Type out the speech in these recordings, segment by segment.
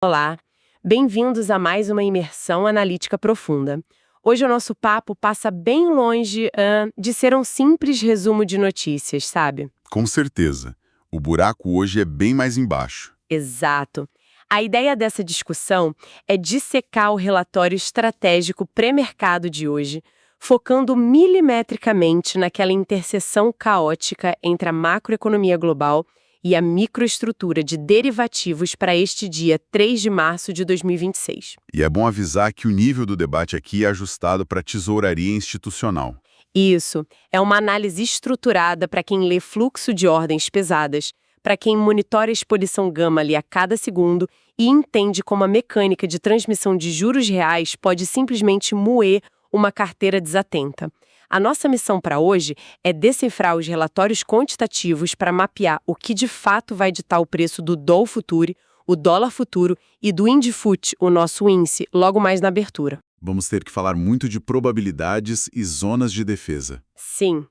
Olá, bem-vindos a mais uma imersão analítica profunda. Hoje o nosso papo passa bem longe de ser um simples resumo de notícias, sabe? Com certeza. O buraco hoje é bem mais embaixo. Exato. A ideia dessa discussão é dissecar o relatório estratégico pré-mercado de hoje, focando milimetricamente naquela interseção caótica entre a macroeconomia global e a microestrutura de derivativos para este dia 3 de março de 2026. E é bom avisar que o nível do debate aqui é ajustado para a tesouraria institucional. Isso, é uma análise estruturada para quem lê fluxo de ordens pesadas, para quem monitora a exposição gama ali a cada segundo e entende como a mecânica de transmissão de juros reais pode simplesmente moer uma carteira desatenta. A nossa missão para hoje é decifrar os relatórios quantitativos para mapear o que de fato vai ditar o preço do Dow Futuro, o dólar futuro e do Indifut, o nosso índice, logo mais na abertura. Vamos ter que falar muito de probabilidades e zonas de defesa. Sim,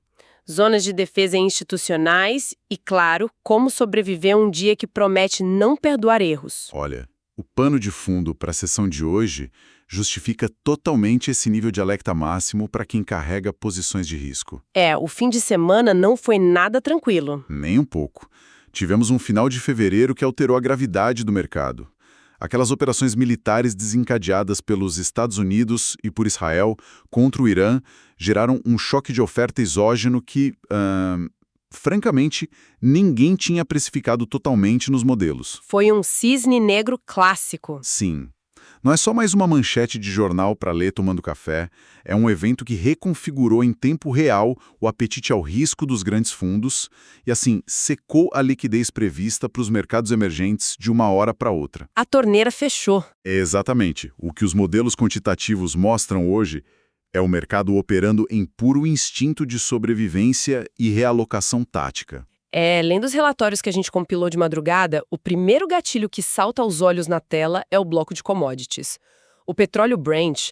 zonas de defesa institucionais e, claro, como sobreviver a um dia que promete não perdoar erros. Olha, o pano de fundo para a sessão de hoje justifica totalmente esse nível de alerta máximo para quem carrega posições de risco. O fim de semana não foi nada tranquilo. Nem um pouco. Tivemos um final de fevereiro que alterou a gravidade do mercado. Aquelas operações militares desencadeadas pelos Estados Unidos e por Israel contra o Irã geraram um choque de oferta exógeno que, francamente, ninguém tinha precificado totalmente nos modelos. Foi um cisne negro clássico. Sim. Não é só mais uma manchete de jornal para ler tomando café, é um evento que reconfigurou em tempo real o apetite ao risco dos grandes fundos e, assim, secou a liquidez prevista para os mercados emergentes de uma hora para outra. A torneira fechou. Exatamente. O que os modelos quantitativos mostram hoje é o mercado operando em puro instinto de sobrevivência e realocação tática. Lendo os relatórios que a gente compilou de madrugada, o primeiro gatilho que salta aos olhos na tela é o bloco de commodities. O petróleo Brent,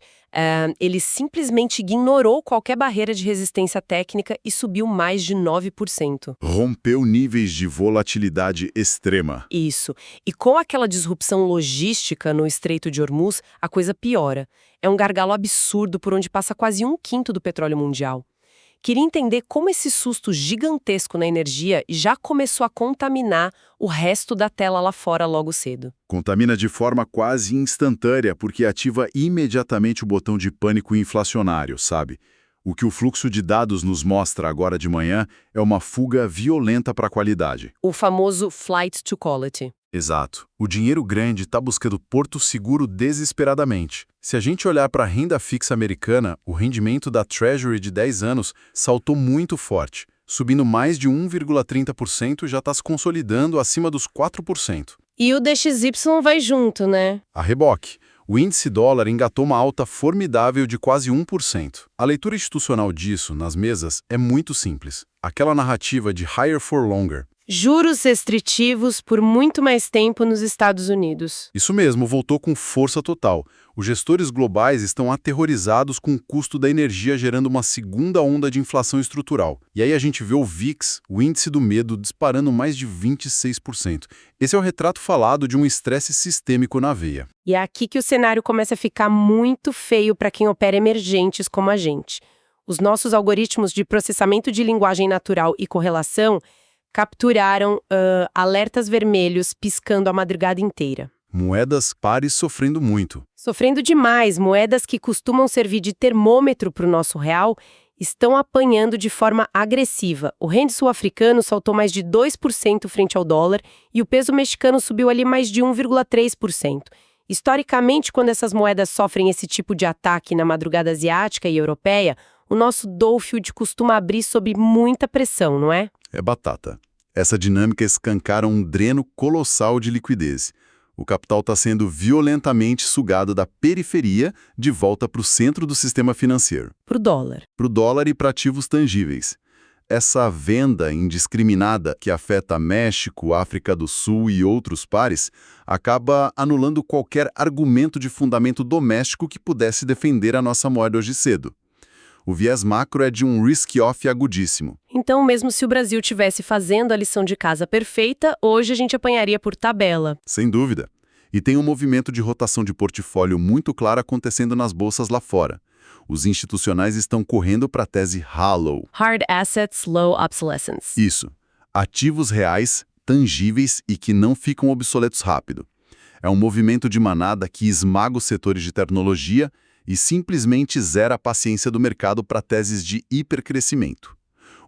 ele simplesmente ignorou qualquer barreira de resistência técnica e subiu mais de 9%. Rompeu níveis de volatilidade extrema. Isso. E com aquela disrupção logística no Estreito de Hormuz, a coisa piora. É um gargalo absurdo por onde passa quase 1/5 do petróleo mundial. Queria entender como esse susto gigantesco na energia já começou a contaminar o resto da tela lá fora logo cedo. Contamina de forma quase instantânea, porque ativa imediatamente o botão de pânico inflacionário, sabe? O que o fluxo de dados nos mostra agora de manhã é uma fuga violenta para a qualidade. O famoso flight to quality. Exato. O dinheiro grande está buscando porto seguro desesperadamente. Se a gente olhar para a renda fixa americana, o rendimento da Treasury de 10 anos saltou muito forte, subindo mais de 1,30% e já está se consolidando acima dos 4%. E o DXY vai junto, né? A reboque. O índice dólar engatou uma alta formidável de quase 1%. A leitura institucional disso, nas mesas, é muito simples. Aquela narrativa de higher for longer. Juros restritivos por muito mais tempo nos Estados Unidos. Isso mesmo, voltou com força total. Os gestores globais estão aterrorizados com o custo da energia gerando uma segunda onda de inflação estrutural. E aí a gente vê o VIX, o índice do medo, disparando mais de 26%. Esse é o retrato falado de um estresse sistêmico na veia. E é aqui que o cenário começa a ficar muito feio para quem opera emergentes como a gente. Os nossos algoritmos de processamento de linguagem natural e correlação capturaram alertas vermelhos piscando a madrugada inteira. Moedas pares sofrendo muito. Sofrendo demais, moedas que costumam servir de termômetro para o nosso real estão apanhando de forma agressiva. O rende sul-africano saltou mais de 2% frente ao dólar e o peso mexicano subiu ali mais de 1,3%. Historicamente, quando essas moedas sofrem esse tipo de ataque na madrugada asiática e europeia, o nosso Dow Futuro costuma abrir sob muita pressão, não é? É batata. Essa dinâmica escancara um dreno colossal de liquidez. O capital está sendo violentamente sugado da periferia de volta para o centro do sistema financeiro. Para o dólar. Para o dólar e para ativos tangíveis. Essa venda indiscriminada que afeta México, África do Sul e outros pares acaba anulando qualquer argumento de fundamento doméstico que pudesse defender a nossa moeda hoje cedo. O viés macro é de um risk-off agudíssimo. Então, mesmo se o Brasil tivesse fazendo a lição de casa perfeita, hoje a gente apanharia por tabela. Sem dúvida. E tem um movimento de rotação de portfólio muito claro acontecendo nas bolsas lá fora. Os institucionais estão correndo para a tese Hollow. Hard assets, low obsolescence. Isso. Ativos reais, tangíveis e que não ficam obsoletos rápido. É um movimento de manada que esmaga os setores de tecnologia e simplesmente zera a paciência do mercado para teses de hipercrescimento.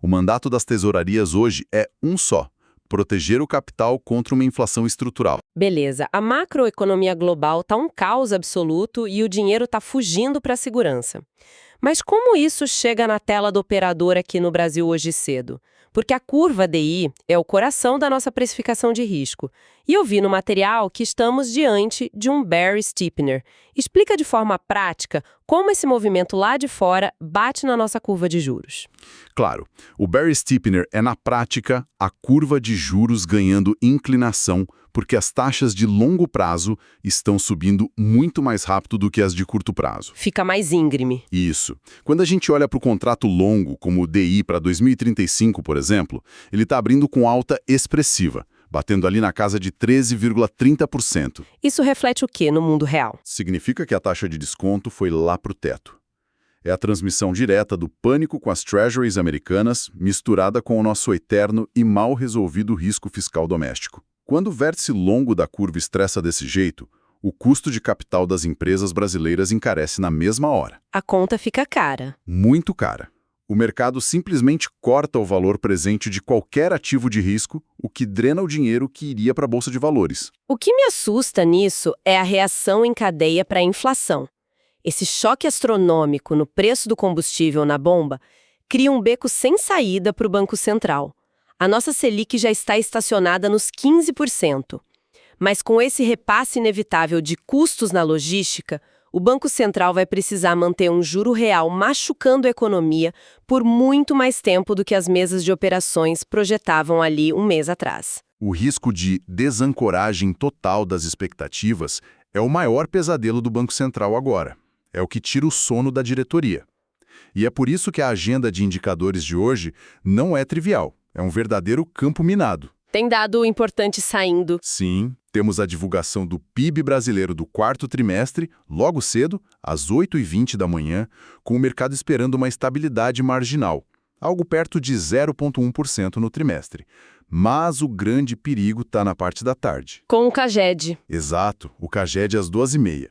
O mandato das tesourarias hoje é um só: proteger o capital contra uma inflação estrutural. Beleza, a macroeconomia global tá um caos absoluto e o dinheiro tá fugindo para a segurança. Mas como isso chega na tela do operador aqui no Brasil hoje cedo? Porque a curva DI é o coração da nossa precificação de risco. E eu vi no material que estamos diante de um bear steepener. Explica de forma prática como esse movimento lá de fora bate na nossa curva de juros. Claro, o bear steepener é, na prática, a curva de juros ganhando inclinação porque as taxas de longo prazo estão subindo muito mais rápido do que as de curto prazo. Fica mais íngreme. Isso. Quando a gente olha para o contrato longo, como o DI para 2035, por exemplo, ele está abrindo com alta expressiva, batendo ali na casa de 13,30%. Isso reflete o quê no mundo real? Significa que a taxa de desconto foi lá para o teto. É a transmissão direta do pânico com as treasuries americanas, misturada com o nosso eterno e mal resolvido risco fiscal doméstico. Quando o vértice longo da curva estressa desse jeito, o custo de capital das empresas brasileiras encarece na mesma hora. A conta fica cara. Muito cara. O mercado simplesmente corta o valor presente de qualquer ativo de risco, o que drena o dinheiro que iria para a Bolsa de Valores. O que me assusta nisso é a reação em cadeia para a inflação. Esse choque astronômico no preço do combustível na bomba cria um beco sem saída para o Banco Central. A nossa Selic já está estacionada nos 15%. Mas com esse repasse inevitável de custos na logística, o Banco Central vai precisar manter um juro real machucando a economia por muito mais tempo do que as mesas de operações projetavam ali um mês atrás. O risco de desancoragem total das expectativas é o maior pesadelo do Banco Central agora. É o que tira o sono da diretoria. E é por isso que a agenda de indicadores de hoje não é trivial. É um verdadeiro campo minado. Tem dado importante saindo. Sim, temos a divulgação do PIB brasileiro do quarto trimestre, logo cedo, às 8h20 da manhã, com o mercado esperando uma estabilidade marginal, algo perto de 0,1% no trimestre. Mas o grande perigo está na parte da tarde. Com o CAGED. Exato, o CAGED às 2h30.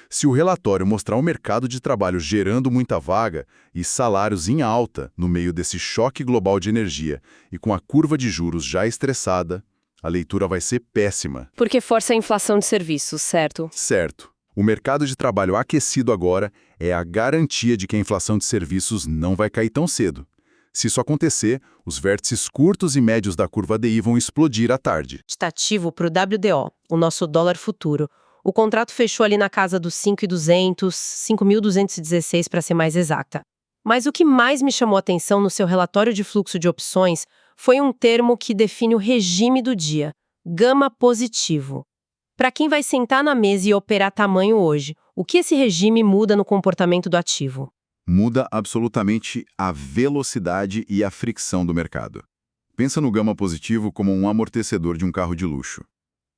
Se o relatório mostrar um mercado de trabalho gerando muita vaga e salários em alta no meio desse choque global de energia e com a curva de juros já estressada, a leitura vai ser péssima. Porque força a inflação de serviços, certo? Certo. O mercado de trabalho aquecido agora é a garantia de que a inflação de serviços não vai cair tão cedo. Se isso acontecer, os vértices curtos e médios da curva DI vão explodir à tarde. Está ativo para o WDO, o nosso dólar futuro. O contrato fechou ali na casa dos 5.200, 5.216 para ser mais exata. Mas o que mais me chamou a atenção no seu relatório de fluxo de opções foi um termo que define o regime do dia, gama positivo. Para quem vai sentar na mesa e operar tamanho hoje, o que esse regime muda no comportamento do ativo? Muda absolutamente a velocidade e a fricção do mercado. Pensa no gama positivo como um amortecedor de um carro de luxo.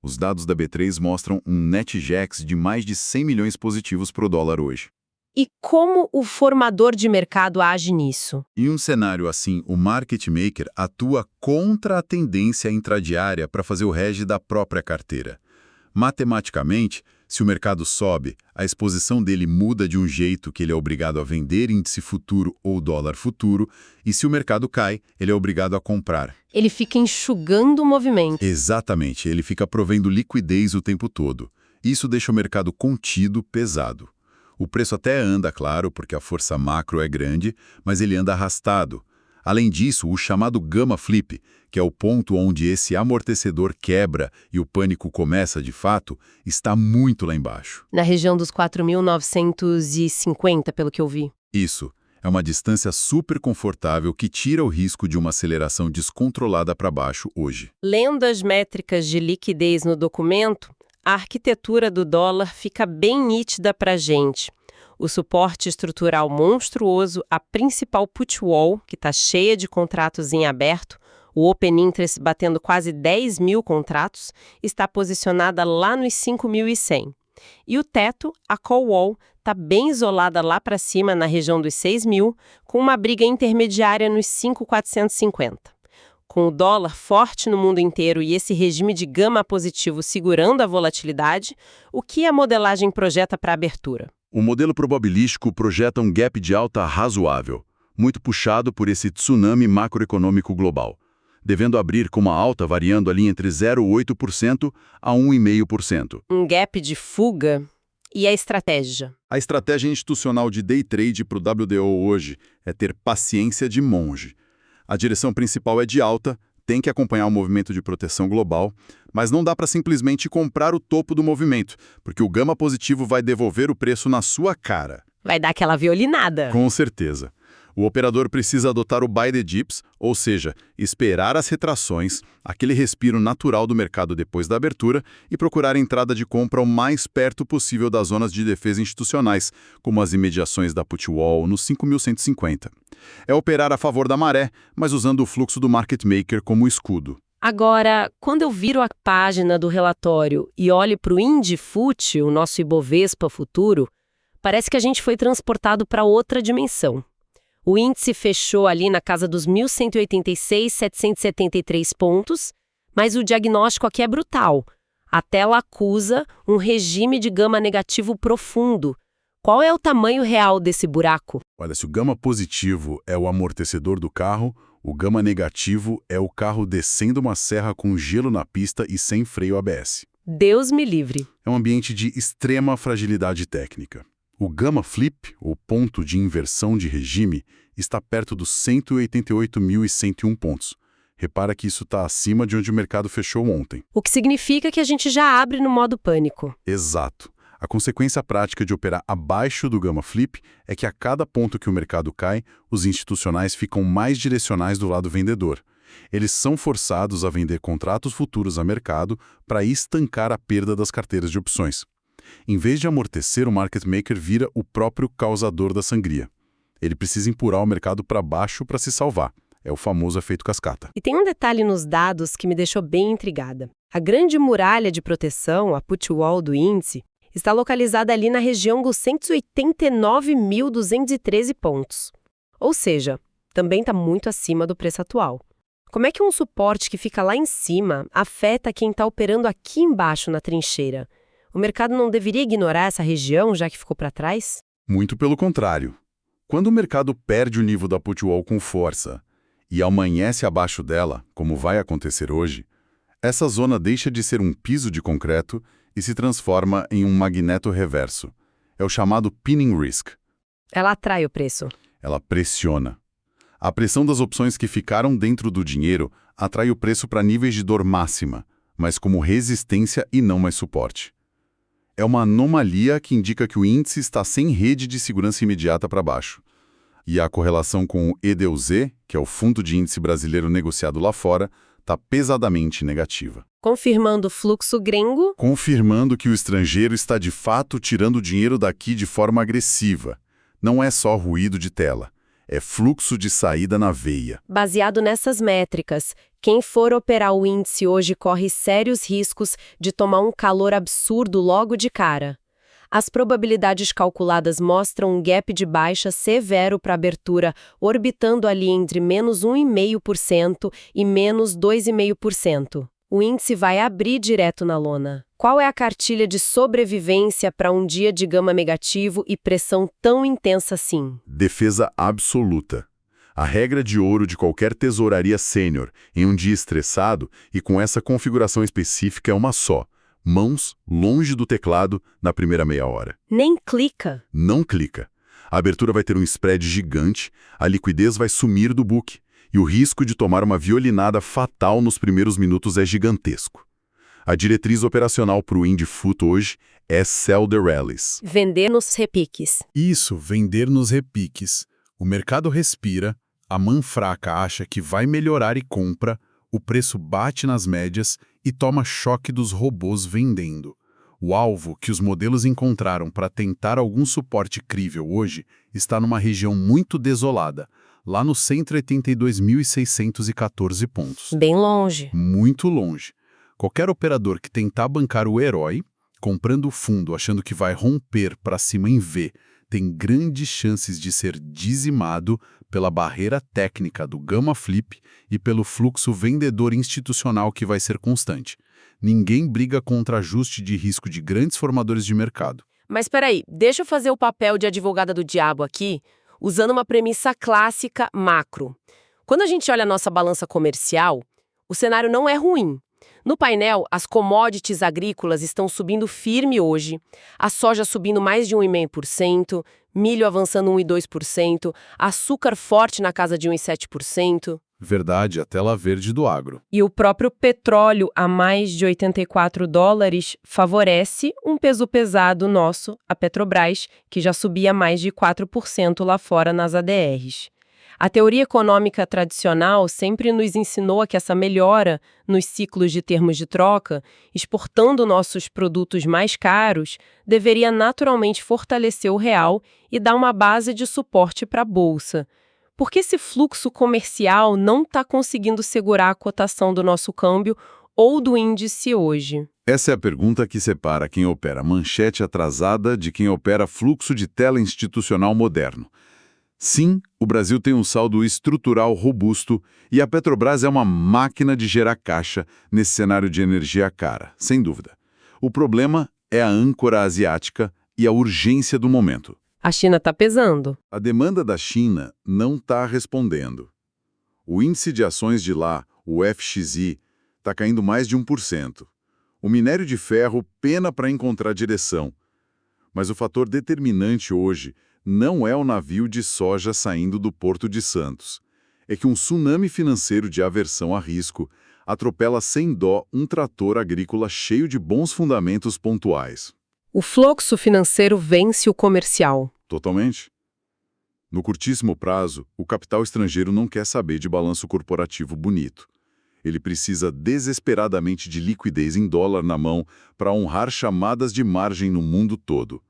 Os dados da B3 mostram um netgex de mais de 100 milhões positivos para o dólar hoje. E como o formador de mercado age nisso? Em um cenário assim, o market maker atua contra a tendência intradiária para fazer o hedge da própria carteira. Matematicamente, se o mercado sobe, a exposição dele muda de um jeito que ele é obrigado a vender índice futuro ou dólar futuro, e se o mercado cai, ele é obrigado a comprar. Ele fica enxugando o movimento. Exatamente, ele fica provendo liquidez o tempo todo. Isso deixa o mercado contido, pesado. O preço até anda, claro, porque a força macro é grande, mas ele anda arrastado. Além disso, o chamado gamma flip, que é o ponto onde esse amortecedor quebra e o pânico começa de fato, está muito lá embaixo. Na região dos 4.950, pelo que eu vi. Isso. É uma distância super confortável que tira o risco de uma aceleração descontrolada para baixo hoje. Lendo as métricas de liquidez no documento, a arquitetura do dólar fica bem nítida para a gente. O suporte estrutural monstruoso, a principal put wall, que está cheia de contratos em aberto, o Open Interest batendo quase 10 mil contratos, está posicionada lá nos 5.100. E o teto, a call wall, está bem isolada lá para cima na região dos 6 mil, com uma briga intermediária nos 5.450. Com o dólar forte no mundo inteiro e esse regime de gama positivo segurando a volatilidade, o que a modelagem projeta para a abertura? O modelo probabilístico projeta um gap de alta razoável, muito puxado por esse tsunami macroeconômico global, devendo abrir com uma alta variando ali entre 0,8% a 1,5%. Um gap de fuga? E a estratégia? A estratégia institucional de day trade para o WDO hoje é ter paciência de monge. A direção principal é de alta, tem que acompanhar o movimento de proteção global, mas não dá para simplesmente comprar o topo do movimento, porque o gama positivo vai devolver o preço na sua cara. Vai dar aquela violinada. Com certeza. O operador precisa adotar o buy the dips, ou seja, esperar as retrações, aquele respiro natural do mercado depois da abertura e procurar a entrada de compra o mais perto possível das zonas de defesa institucionais, como as imediações da put wall nos 5.150. É operar a favor da maré, mas usando o fluxo do market maker como escudo. Agora, quando eu viro a página do relatório e olho para o INDIFUT, o nosso Ibovespa futuro, parece que a gente foi transportado para outra dimensão. O índice fechou ali na casa dos 1.186.773 pontos, mas o diagnóstico aqui é brutal. A tela acusa um regime de gama negativo profundo. Qual é o tamanho real desse buraco? Olha, se o gama positivo é o amortecedor do carro, o gama negativo é o carro descendo uma serra com gelo na pista e sem freio ABS. Deus me livre. É um ambiente de extrema fragilidade técnica. O Gamma Flip, ou ponto de inversão de regime, está perto dos 188.101 pontos. Repara que isso está acima de onde o mercado fechou ontem. O que significa que a gente já abre no modo pânico. Exato. A consequência prática de operar abaixo do Gamma Flip é que a cada ponto que o mercado cai, os institucionais ficam mais direcionais do lado vendedor. Eles são forçados a vender contratos futuros a mercado para estancar a perda das carteiras de opções. Em vez de amortecer, o market maker vira o próprio causador da sangria. Ele precisa empurrar o mercado para baixo para se salvar. É o famoso efeito cascata. E tem um detalhe nos dados que me deixou bem intrigada. A grande muralha de proteção, a put wall do índice, está localizada ali na região dos 189.213 pontos. Ou seja, também está muito acima do preço atual. Como é que um suporte que fica lá em cima afeta quem está operando aqui embaixo na trincheira? O mercado não deveria ignorar essa região, já que ficou para trás? Muito pelo contrário. Quando o mercado perde o nível da put wall com força e amanhece abaixo dela, como vai acontecer hoje, essa zona deixa de ser um piso de concreto e se transforma em um magneto reverso. É o chamado pinning risk. Ela atrai o preço. Ela pressiona. A pressão das opções que ficaram dentro do dinheiro atrai o preço para níveis de dor máxima, mas como resistência e não mais suporte. É uma anomalia que indica que o índice está sem rede de segurança imediata para baixo. E a correlação com o EDUZ, que é o fundo de índice brasileiro negociado lá fora, está pesadamente negativa. Confirmando o fluxo gringo. Confirmando que o estrangeiro está de fato tirando o dinheiro daqui de forma agressiva. Não é só ruído de tela, é fluxo de saída na veia. Baseado nessas métricas, quem for operar o índice hoje corre sérios riscos de tomar um calor absurdo logo de cara. As probabilidades calculadas mostram um gap de baixa severo para abertura, orbitando ali entre menos 1,5% e menos 2,5%. O índice vai abrir direto na lona. Qual é a cartilha de sobrevivência para um dia de gama negativo e pressão tão intensa assim? Defesa absoluta. A regra de ouro de qualquer tesouraria sênior em um dia estressado e com essa configuração específica é uma só. Mãos longe do teclado na primeira meia hora. Nem clica. Não clica. A abertura vai ter um spread gigante, a liquidez vai sumir do book e o risco de tomar uma violinada fatal nos primeiros minutos é gigantesco. A diretriz operacional para o INDIFUT hoje é sell the rallies. Vender nos repiques. Isso, vender nos repiques. O mercado respira, a mão fraca acha que vai melhorar e compra, o preço bate nas médias e toma choque dos robôs vendendo. O alvo que os modelos encontraram para tentar algum suporte crível hoje está numa região muito desolada, lá nos 182.614 pontos. Bem longe. Muito longe. Qualquer operador que tentar bancar o herói, comprando o fundo achando que vai romper para cima em V, tem grandes chances de ser dizimado pela barreira técnica do Gamma Flip e pelo fluxo vendedor institucional que vai ser constante. Ninguém briga contra ajuste de risco de grandes formadores de mercado. Mas peraí, deixa eu fazer o papel de advogada do diabo aqui, usando uma premissa clássica macro. Quando a gente olha a nossa balança comercial, o cenário não é ruim. No painel, as commodities agrícolas estão subindo firme hoje, a soja subindo mais de 1,5%, milho avançando 1,2%, açúcar forte na casa de 1,7%. Verdade, a tela verde do agro. E o próprio petróleo a mais de $84 favorece um peso pesado nosso, a Petrobras, que já subia mais de 4% lá fora nas ADRs. A teoria econômica tradicional sempre nos ensinou que essa melhora nos ciclos de termos de troca, exportando nossos produtos mais caros, deveria naturalmente fortalecer o real e dar uma base de suporte para a bolsa. Por que esse fluxo comercial não está conseguindo segurar a cotação do nosso câmbio ou do índice hoje? Essa é a pergunta que separa quem opera manchete atrasada de quem opera fluxo de tela institucional moderno. Sim, o Brasil tem um saldo estrutural robusto e a Petrobras é uma máquina de gerar caixa nesse cenário de energia cara, sem dúvida. O problema é a âncora asiática e a urgência do momento. A China está pesando. A demanda da China não está respondendo. O índice de ações de lá, o FXI, está caindo mais de 1%. O minério de ferro pena para encontrar direção. Mas o fator determinante hoje não é o navio de soja saindo do Porto de Santos. É que um tsunami financeiro de aversão a risco atropela sem dó um trator agrícola cheio de bons fundamentos pontuais. O fluxo financeiro vence o comercial. Totalmente. No curtíssimo prazo, o capital estrangeiro não quer saber de balanço corporativo bonito. Ele precisa desesperadamente de liquidez em dólar na mão para honrar chamadas de margem no mundo todo.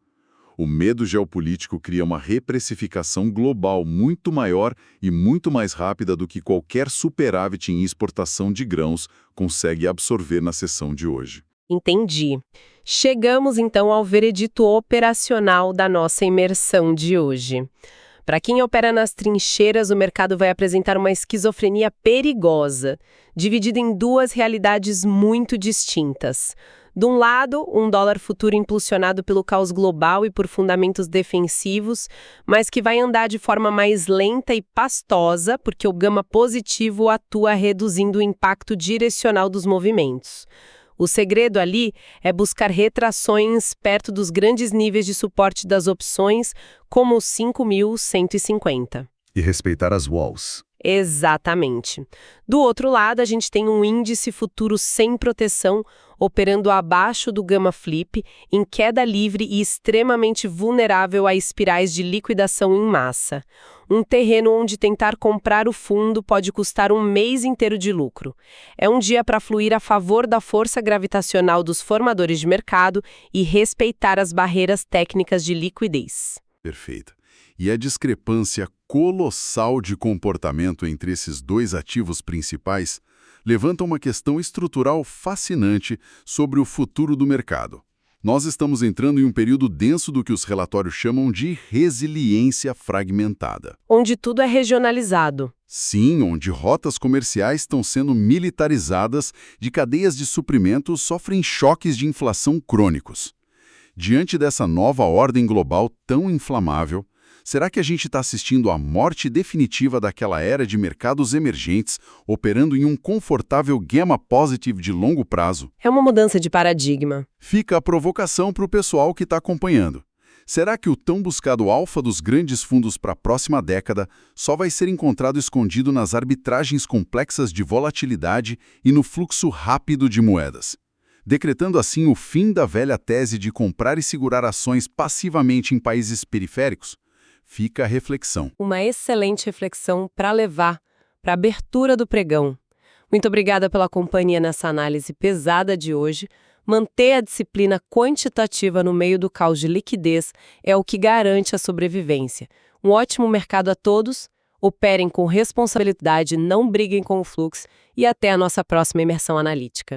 O medo geopolítico cria uma reprecificação global muito maior e muito mais rápida do que qualquer superávit em exportação de grãos consegue absorver na sessão de hoje. Entendi. Chegamos então ao veredito operacional da nossa imersão de hoje. Para quem opera nas trincheiras, o mercado vai apresentar uma esquizofrenia perigosa, dividida em duas realidades muito distintas. De um lado, um dólar futuro impulsionado pelo caos global e por fundamentos defensivos, mas que vai andar de forma mais lenta e pastosa, porque o gama positivo atua reduzindo o impacto direcional dos movimentos. O segredo ali é buscar retrações perto dos grandes níveis de suporte das opções, como os 5.150. E respeitar as walls. Exatamente. Do outro lado, a gente tem um índice futuro sem proteção, operando abaixo do Gamma Flip, em queda livre e extremamente vulnerável a espirais de liquidação em massa. Um terreno onde tentar comprar o fundo pode custar um mês inteiro de lucro. É um dia para fluir a favor da força gravitacional dos formadores de mercado e respeitar as barreiras técnicas de liquidez. Perfeito. E a discrepância colossal de comportamento entre esses dois ativos principais levanta uma questão estrutural fascinante sobre o futuro do mercado. Nós estamos entrando em um período denso do que os relatórios chamam de resiliência fragmentada. Onde tudo é regionalizado. Sim, onde rotas comerciais estão sendo militarizadas e cadeias de suprimentos sofrem choques de inflação crônicos. Diante dessa nova ordem global tão inflamável, será que a gente está assistindo à morte definitiva daquela era de mercados emergentes, operando em um confortável gamma positive de longo prazo? É uma mudança de paradigma. Fica a provocação para o pessoal que está acompanhando. Será que o tão buscado alfa dos grandes fundos para a próxima década só vai ser encontrado escondido nas arbitragens complexas de volatilidade e no fluxo rápido de moedas? Decretando assim o fim da velha tese de comprar e segurar ações passivamente em países periféricos? Fica a reflexão. Uma excelente reflexão para levar para a abertura do pregão. Muito obrigada pela companhia nessa análise pesada de hoje. Manter a disciplina quantitativa no meio do caos de liquidez é o que garante a sobrevivência. Um ótimo mercado a todos, Operem com responsabilidade, não briguem com o fluxo e até a nossa próxima imersão analítica.